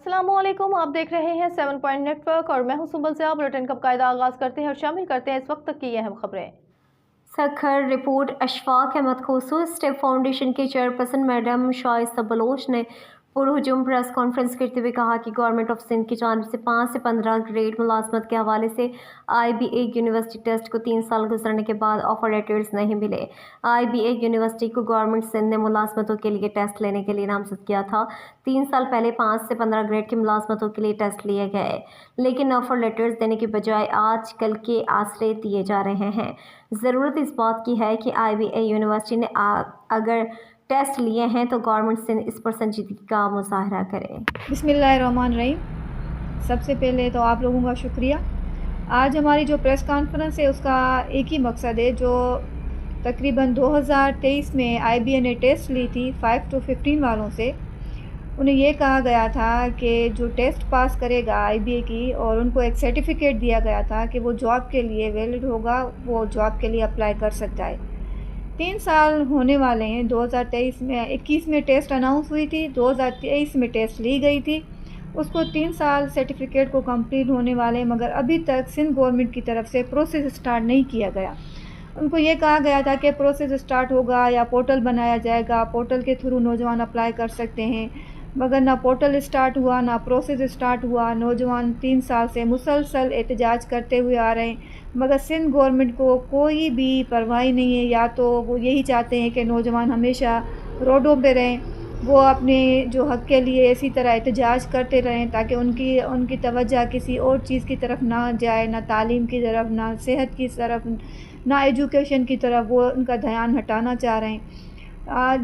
अस्सलाम वालेकुम, आप देख रहे हैं 7 पॉइंट नेटवर्क और मैं हूं सुबह से। आप बुलेटिन का बाकायदा आगाज करते हैं और शामिल करते हैं इस वक्त तक की अहम खबरें। सखर रिपोर्ट। अशफाक अहमद खसूस स्टेप फाउंडेशन के चेयरपर्सन मैडम शाइस्ता बलोच ने पुरहुजूम प्रेस कॉन्फ्रेंस करते हुए कहा कि गवर्नमेंट ऑफ सिंध की जानिब से 5 से 15 ग्रेड मुलाजमत के हवाले से IBA यूनिवर्सिटी टेस्ट को 3 साल गुजरने के बाद ऑफर लेटर्स नहीं मिले। IBA यूनिवर्सिटी को गवर्नमेंट सिंध ने मुलाजमतों के लिए टेस्ट लेने के लिए नामजद किया था। 3 साल पहले 5 से 15 ग्रेड की मुलाजमतों के लिए टेस्ट लिए गए, लेकिन ऑफर लेटर्स देने के बजाय आज कल के आसरे दिए जा रहे हैं। ज़रूरत इस बात की है कि IBA यूनिवर्सिटी ने अगर टेस्ट लिए हैं तो गवर्नमेंट सिंध इस पर संजीदगी का मुजाहरा करे। बिस्मिल्लाहिर्रहमानिर्रहीम। सबसे पहले तो आप लोगों का शुक्रिया। आज हमारी जो प्रेस कॉन्फ्रेंस है उसका एक ही मकसद है। जो तकरीबन 2023 में IBA ने टेस्ट ली थी 5 to 15 वालों से, उन्हें ये कहा गया था कि जो टेस्ट पास करेगा IBA की, और उनको एक सर्टिफिकेट दिया गया था कि वो जॉब के लिए वैलिड होगा, वो जॉब के लिए अप्लाई कर सकता है। 3 साल होने वाले हैं। 2023 में 21 में टेस्ट अनाउंस हुई थी, 2023 में टेस्ट ली गई थी, उसको 3 साल सर्टिफिकेट को कंप्लीट होने वाले, मगर अभी तक सिंध गवर्नमेंट की तरफ से प्रोसेस स्टार्ट नहीं किया गया। उनको ये कहा गया था कि प्रोसेस स्टार्ट होगा या पोर्टल बनाया जाएगा, पोर्टल के थ्रू नौजवान अप्लाई कर सकते हैं, मगर ना पोर्टल स्टार्ट हुआ ना प्रोसेस स्टार्ट हुआ। नौजवान 3 साल से मुसलसल एहतजाज करते हुए आ रहे हैं, मगर सिंध गवर्नमेंट को कोई भी परवाही नहीं है। या तो वो यही चाहते हैं कि नौजवान हमेशा रोडों पे रहें, वो अपने जो हक़ के लिए इसी तरह एहतजाज करते रहें ताकि उनकी तवज्जो किसी और चीज़ की तरफ ना जाए, ना तालीम की तरफ, ना सेहत की तरफ, ना एजुकेशन की तरफ वो उनका ध्यान हटाना चाह रहे हैं।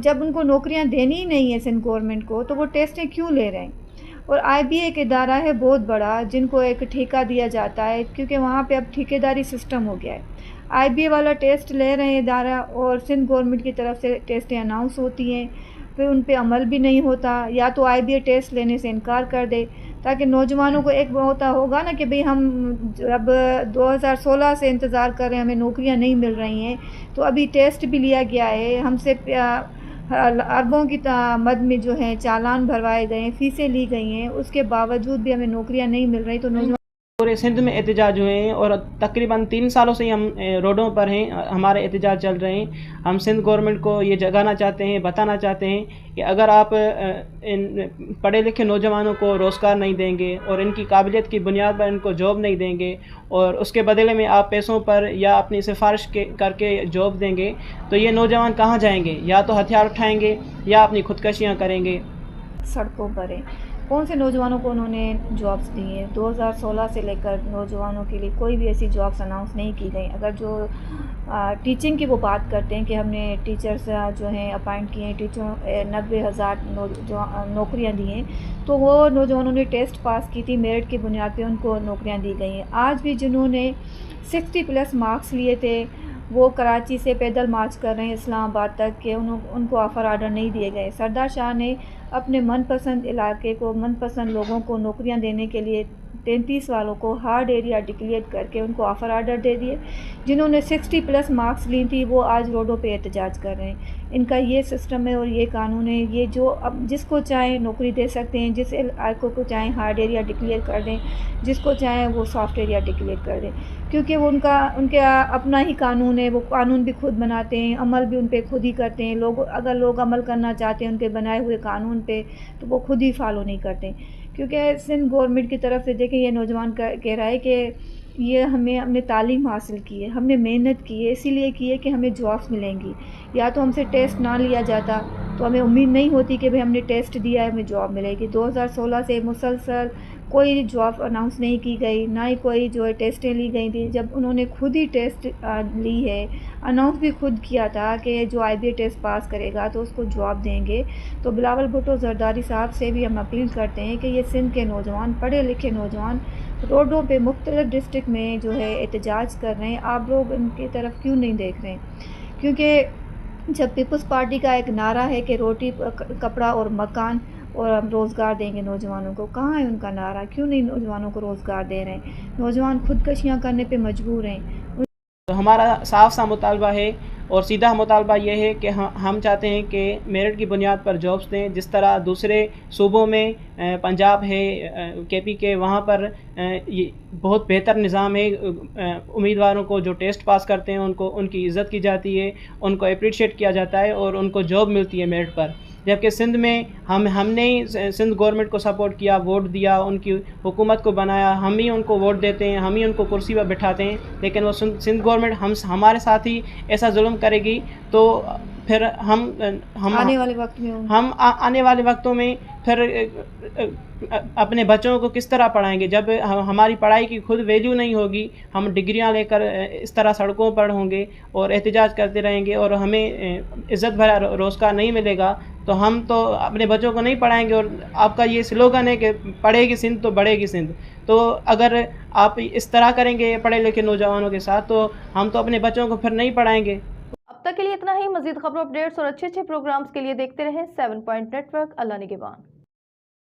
जब उनको नौकरियां देनी ही नहीं है सिंध गवर्नमेंट को, तो वो टेस्टें क्यों ले रहे हैं? और IBA एक इदारा है बहुत बड़ा जिनको एक ठेका दिया जाता है, क्योंकि वहाँ पे अब ठेकेदारी सिस्टम हो गया है। IBA वाला टेस्ट ले रहे हैं इदारा, और सिंध गवर्नमेंट की तरफ से टेस्टें अनाउंस होती हैं, फिर उन पे अमल भी नहीं होता। या तो IBA टेस्ट लेने से इनकार कर दे ताकि नौजवानों को एक होगा ना कि भाई हम अब 2016 से इंतज़ार कर रहे हैं, हमें नौकरियां नहीं मिल रही हैं, तो अभी टेस्ट भी लिया गया है, हमसे अरबों की मद में जो है चालान भरवाए गए हैं, फ़ीसें ली गई हैं, उसके बावजूद भी हमें नौकरियां नहीं मिल रही। तो नौजवान पूरे सिंध में एहतजाज हुए हैं और तकरीबन 3 सालों से ही हम रोडों पर हैं, हमारे एहतजाज चल रहे हैं। हम सिंध गवर्नमेंट को ये जगाना चाहते हैं, बताना चाहते हैं कि अगर आप इन पढ़े लिखे नौजवानों को रोज़गार नहीं देंगे और इनकी काबिलियत की बुनियाद पर इनको जॉब नहीं देंगे और उसके बदले में आप पैसों पर या अपनी सिफारिश करके जॉब देंगे, तो ये नौजवान कहाँ जाएंगे? या तो हथियार उठाएंगे या अपनी खुदकशियाँ करेंगे। सड़कों पर हैं। कौन से नौजवानों को उन्होंने जॉब्स दी हैं? 2016 से लेकर नौजवानों के लिए कोई भी ऐसी जॉब्स अनाउंस नहीं की गई। अगर जो टीचिंग की वो बात करते हैं कि हमने टीचर्स जो हैं अपॉइंट किए हैं, टीचर 90,000 नौकरियां दी हैं, तो वो नौजवानों ने टेस्ट पास की थी, मेरिट की बुनियाद पे उनको नौकरियां दी गई हैं। आज भी जिन्होंने 60+ मार्क्स लिए थे वो कराची से पैदल मार्च कर रहे हैं इस्लामाबाद तक के उनको ऑफ़र आर्डर नहीं दिए गए। सरदार शाह ने अपने मनपसंद इलाके को, मनपसंद लोगों को नौकरियां देने के लिए 33 वालों को हार्ड एरिया डिक्लेयर करके उनको ऑफ़र आर्डर दे दिए। जिन्होंने 60+ मार्क्स ली थी वो आज रोडों पे एहतजाज कर रहे हैं। इनका ये सिस्टम है और ये कानून है। ये जो अब जिसको चाहें नौकरी दे सकते हैं, जिस इलाकों को चाहें हार्ड एरिया डिक्लेयर कर दें, जिसको चाहें वो सॉफ्ट एरिया डिक्लेयर कर दें, क्योंकि वो उनके अपना ही कानून है। वो कानून भी खुद बनाते हैं, अमल भी उन पर खुद ही करते हैं। अगर लोग अमल करना चाहते हैं उनके बनाए हुए कानून पे, तो वो खुद ही फॉलो नहीं करते। क्योंकि सिंध गवर्नमेंट की तरफ से देखें, ये नौजवान कह रहा है कि ये हमने तालीम हासिल की है, हमने मेहनत की है, इसीलिए की है कि हमें जॉब्स मिलेंगी। या तो हमसे टेस्ट ना लिया जाता तो हमें उम्मीद नहीं होती कि भाई हमने टेस्ट दिया है हमें जॉब मिलेगी। 2016 से मुसलसल कोई जॉब अनाउंस नहीं की गई, ना ही कोई जो है टेस्टें ली गई थी। जब उन्होंने खुद ही टेस्ट ली है, अनाउंस भी खुद किया था कि जो IBA टेस्ट पास करेगा तो उसको जॉब देंगे। तो बिलावल भुट्टो जरदारी साहब से भी हम अपील करते हैं कि ये सिंध के नौजवान, पढ़े लिखे नौजवान रोडों पे मुख्तलिफ डिस्ट्रिक्ट में जो है एहतजाज कर रहे हैं, आप लोग उनकी तरफ क्यों नहीं देख रहे हैं? क्योंकि जब पीपल्स पार्टी का एक नारा है कि रोटी, कपड़ा और मकान और हम रोज़गार देंगे नौजवानों को, कहाँ है उनका नारा? क्यों नहीं नौजवानों को रोज़गार दे रहे हैं? नौजवान खुदकशियाँ करने पे मजबूर हैं। तो हमारा साफ सा मुतालबा है اور سیدھا مطالبہ یہ ہے کہ ہم چاہتے ہیں کہ میرٹ کی بنیاد پر جابس دیں، جس طرح دوسرے صوبوں میں پنجاب ہے، کے پی کے، وہاں پر یہ بہت بہتر نظام ہے. امیدواروں کو جو ٹیسٹ پاس کرتے ہیں ان کی عزت کی جاتی ہے، ان کو اپریشیٹ کیا جاتا ہے اور ان کو جاب ملتی ہے میرٹ پر. جبکہ سندھ میں ہم نے ہی سندھ گورنمنٹ کو سپورٹ کیا، ووٹ دیا، ان کی حکومت کو بنایا، ہم ہی ان کو ووٹ دیتے ہیں، ہم ہی ان کو کرسی پر بٹھاتے ہیں. لیکن وہ سندھ گورنمنٹ ہمارے ساتھ ہی ایسا ظلم کرے گی تو پھر ہم آنے والے وقت میں ہم آنے والے وقتوں میں پھر اپنے بچوں کو کس طرح پڑھائیں گے جب ہماری پڑھائی کی خود ویلیو نہیں ہوگی. ہم ڈگریاں لے کر اس طرح سڑکوں پر ہوں گے اور احتجاج کرتے رہیں گے اور ہمیں عزت بھرا روزگار نہیں ملے گا تو ہم تو اپنے بچوں کو نہیں پڑھائیں گے. اور آپ کا یہ سلوگن ہے کہ پڑھے گی سندھ تو بڑھے گی سندھ، تو اگر آپ اس طرح کریں گے پڑھے لکھے نوجوانوں کے ساتھ تو ہم تو اپنے بچوں کو پھر نہیں پڑھائیں گے. اب تک کے لیے اتنا ہی. مزید خبروں، اپڈیٹس اور اچھے پروگرامز کے لیے دیکھتے رہیں 7 پوائنٹ نیٹ ورک. اللہ نگہبان.